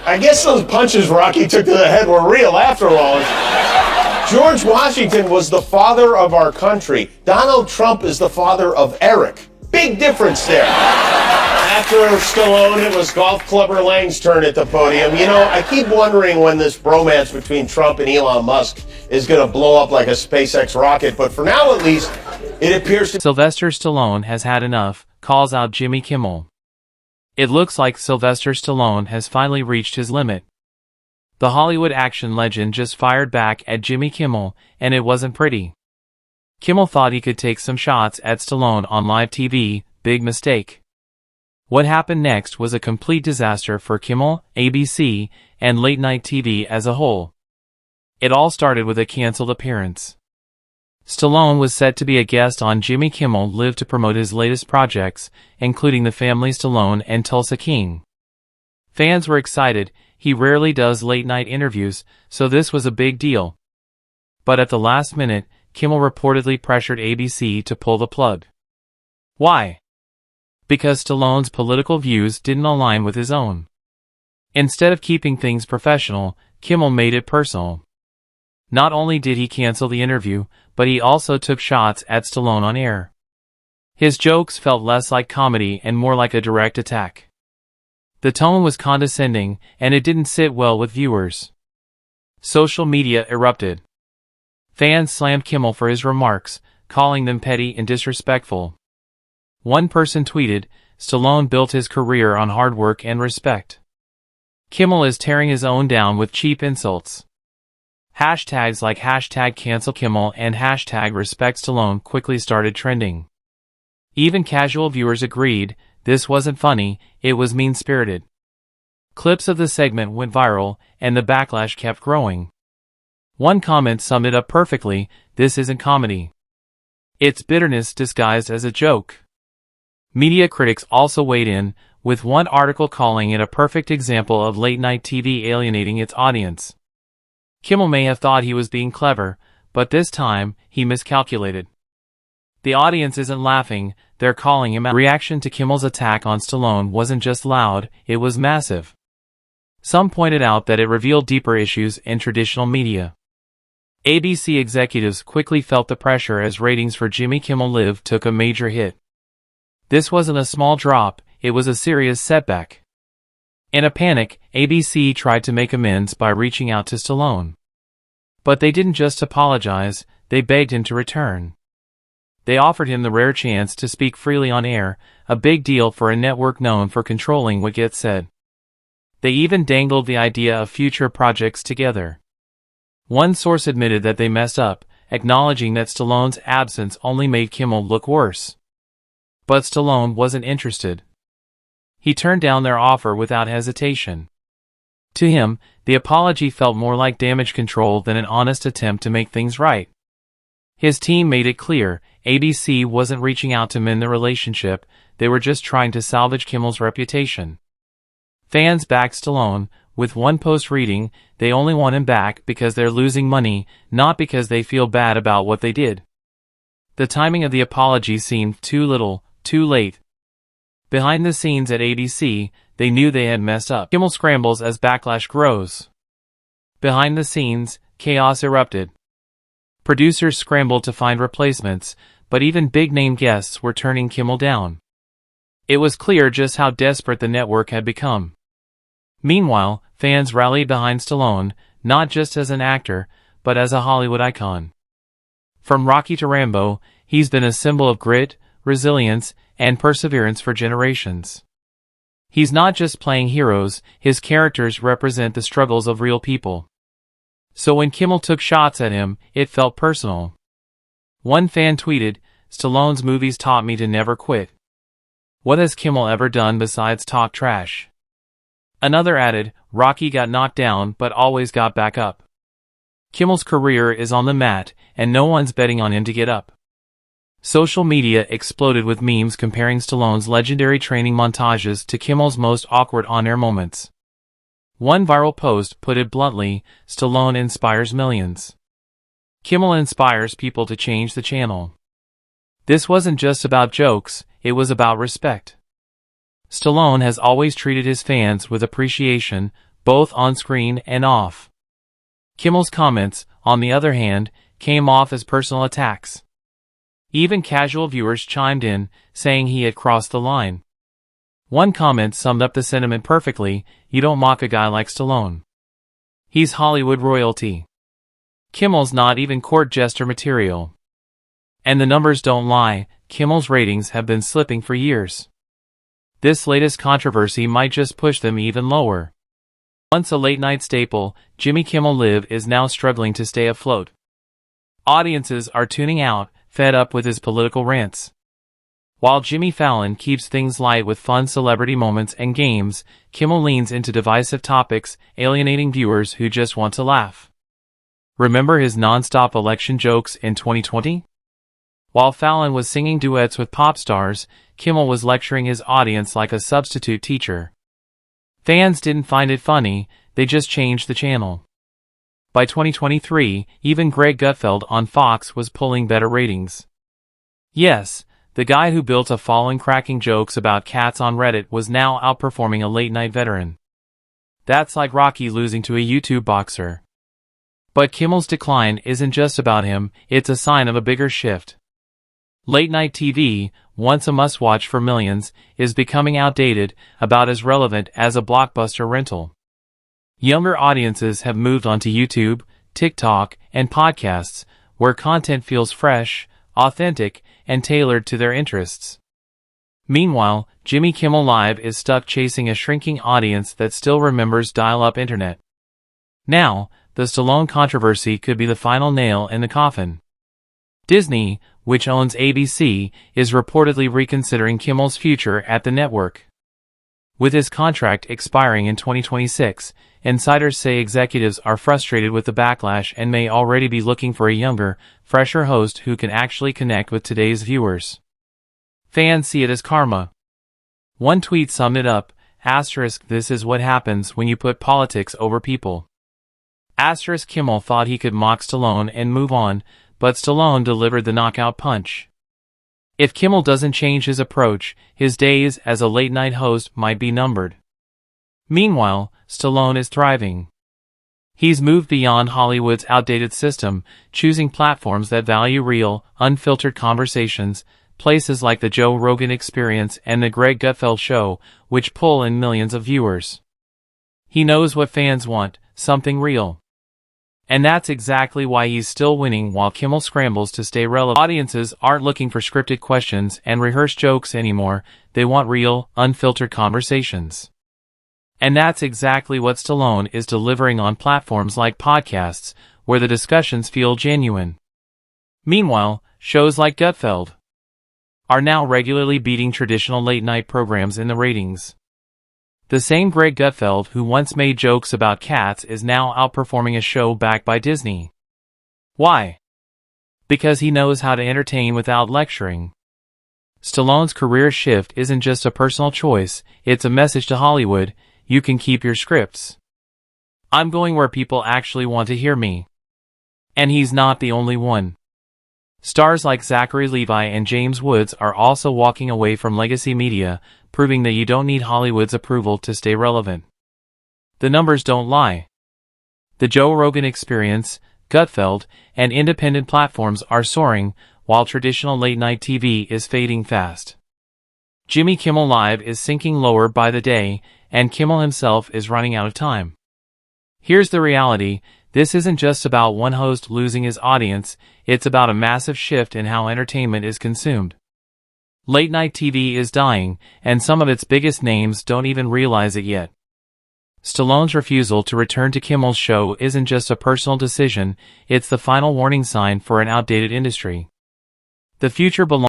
I guess those punches Rocky took to the head were real after all. George Washington was the father of our country. Donald Trump is the father of Eric. Big difference there. After Stallone, it was Golf Clubber Lang's turn at the podium. You know, I keep wondering when this bromance between Trump and Elon Musk is going to blow up like a SpaceX rocket, but for now at least, it appears to... Sylvester Stallone has had enough, calls out Jimmy Kimmel. It looks like Sylvester Stallone has finally reached his limit. The Hollywood action legend just fired back at Jimmy Kimmel, and it wasn't pretty. Kimmel thought he could take some shots at Stallone on live TV, big mistake. What happened next was a complete disaster for Kimmel, ABC, and late-night TV as a whole. It all started with a canceled appearance. Stallone was set to be a guest on Jimmy Kimmel Live to promote his latest projects, including The Family Stallone and Tulsa King. Fans were excited. He rarely does late-night interviews, so this was a big deal. But at the last minute, Kimmel reportedly pressured ABC to pull the plug. Why? Because Stallone's political views didn't align with his own. Instead of keeping things professional, Kimmel made it personal. Not only did he cancel the interview, but he also took shots at Stallone on air. His jokes felt less like comedy and more like a direct attack. The tone was condescending, and it didn't sit well with viewers. Social media erupted. Fans slammed Kimmel for his remarks, calling them petty and disrespectful. One person tweeted, "Stallone built his career on hard work and respect. Kimmel is tearing his own down with cheap insults." Hashtags like #CancelKimmel and #RespectStallone quickly started trending. Even casual viewers agreed, this wasn't funny, it was mean-spirited. Clips of the segment went viral, and the backlash kept growing. One comment summed it up perfectly, "This isn't comedy. It's bitterness disguised as a joke." Media critics also weighed in, with one article calling it a perfect example of late-night TV alienating its audience. Kimmel may have thought he was being clever, but this time, he miscalculated. The audience isn't laughing, they're calling him out. Reaction to Kimmel's attack on Stallone wasn't just loud, it was massive. Some pointed out that it revealed deeper issues in traditional media. ABC executives quickly felt the pressure as ratings for Jimmy Kimmel Live took a major hit. This wasn't a small drop, it was a serious setback. In a panic, ABC tried to make amends by reaching out to Stallone. But they didn't just apologize, they begged him to return. They offered him the rare chance to speak freely on air, a big deal for a network known for controlling what gets said. They even dangled the idea of future projects together. One source admitted that they messed up, acknowledging that Stallone's absence only made Kimmel look worse. But Stallone wasn't interested. He turned down their offer without hesitation. To him, the apology felt more like damage control than an honest attempt to make things right. His team made it clear, ABC wasn't reaching out to mend the relationship, they were just trying to salvage Kimmel's reputation. Fans backed Stallone, with one post reading, "They only want him back because they're losing money, not because they feel bad about what they did." The timing of the apology seemed too little, too late. Behind the scenes at ABC, they knew they had messed up. Kimmel scrambles as backlash grows. Behind the scenes, chaos erupted. Producers scrambled to find replacements, but even big-name guests were turning Kimmel down. It was clear just how desperate the network had become. Meanwhile, fans rallied behind Stallone, not just as an actor, but as a Hollywood icon. From Rocky to Rambo, he's been a symbol of grit, resilience, and perseverance for generations. He's not just playing heroes, his characters represent the struggles of real people. So when Kimmel took shots at him, it felt personal. One fan tweeted, "Stallone's movies taught me to never quit. What has Kimmel ever done besides talk trash?" Another added, "Rocky got knocked down but always got back up. Kimmel's career is on the mat, and no one's betting on him to get up." Social media exploded with memes comparing Stallone's legendary training montages to Kimmel's most awkward on-air moments. One viral post put it bluntly, "Stallone inspires millions. Kimmel inspires people to change the channel." This wasn't just about jokes, it was about respect. Stallone has always treated his fans with appreciation, both on screen and off. Kimmel's comments, on the other hand, came off as personal attacks. Even casual viewers chimed in, saying he had crossed the line. One comment summed up the sentiment perfectly: "You don't mock a guy like Stallone. He's Hollywood royalty. Kimmel's not even court jester material." And the numbers don't lie, Kimmel's ratings have been slipping for years. This latest controversy might just push them even lower. Once a late-night staple, Jimmy Kimmel Live is now struggling to stay afloat. Audiences are tuning out, fed up with his political rants. While Jimmy Fallon keeps things light with fun celebrity moments and games, Kimmel leans into divisive topics, alienating viewers who just want to laugh. Remember his non-stop election jokes in 2020? While Fallon was singing duets with pop stars, Kimmel was lecturing his audience like a substitute teacher. Fans didn't find it funny, they just changed the channel. By 2023, even Greg Gutfeld on Fox was pulling better ratings. Yes, the guy who built a following cracking jokes about cats on Reddit was now outperforming a late-night veteran. That's like Rocky losing to a YouTube boxer. But Kimmel's decline isn't just about him, it's a sign of a bigger shift. Late-night TV, once a must-watch for millions, is becoming outdated, about as relevant as a blockbuster rental. Younger audiences have moved onto YouTube, TikTok, and podcasts, where content feels fresh, authentic, and tailored to their interests. Meanwhile, Jimmy Kimmel Live is stuck chasing a shrinking audience that still remembers dial-up internet. Now, the Stallone controversy could be the final nail in the coffin. Disney, which owns ABC, is reportedly reconsidering Kimmel's future at the network. With his contract expiring in 2026, insiders say executives are frustrated with the backlash and may already be looking for a younger, fresher host who can actually connect with today's viewers. Fans see it as karma. One tweet summed it up, *, "This is what happens when you put politics over people." * Kimmel thought he could mock Stallone and move on, but Stallone delivered the knockout punch. If Kimmel doesn't change his approach, his days as a late-night host might be numbered. Meanwhile, Stallone is thriving. He's moved beyond Hollywood's outdated system, choosing platforms that value real, unfiltered conversations, places like the Joe Rogan Experience and the Greg Gutfeld Show, which pull in millions of viewers. He knows what fans want, something real. And that's exactly why he's still winning while Kimmel scrambles to stay relevant. Audiences aren't looking for scripted questions and rehearsed jokes anymore, they want real, unfiltered conversations. And that's exactly what Stallone is delivering on platforms like podcasts, where the discussions feel genuine. Meanwhile, shows like Gutfeld are now regularly beating traditional late-night programs in the ratings. The same Greg Gutfeld who once made jokes about cats is now outperforming a show backed by Disney. Why? Because he knows how to entertain without lecturing. Stallone's career shift isn't just a personal choice, it's a message to Hollywood: you can keep your scripts. I'm going where people actually want to hear me. And he's not the only one. Stars like Zachary Levi and James Woods are also walking away from legacy media, proving that you don't need Hollywood's approval to stay relevant. The numbers don't lie. The Joe Rogan Experience, Gutfeld, and independent platforms are soaring, while traditional late-night TV is fading fast. Jimmy Kimmel Live is sinking lower by the day, and Kimmel himself is running out of time. Here's the reality: this isn't just about one host losing his audience, it's about a massive shift in how entertainment is consumed. Late-night TV is dying, and some of its biggest names don't even realize it yet. Stallone's refusal to return to Kimmel's show isn't just a personal decision, it's the final warning sign for an outdated industry. The future belongs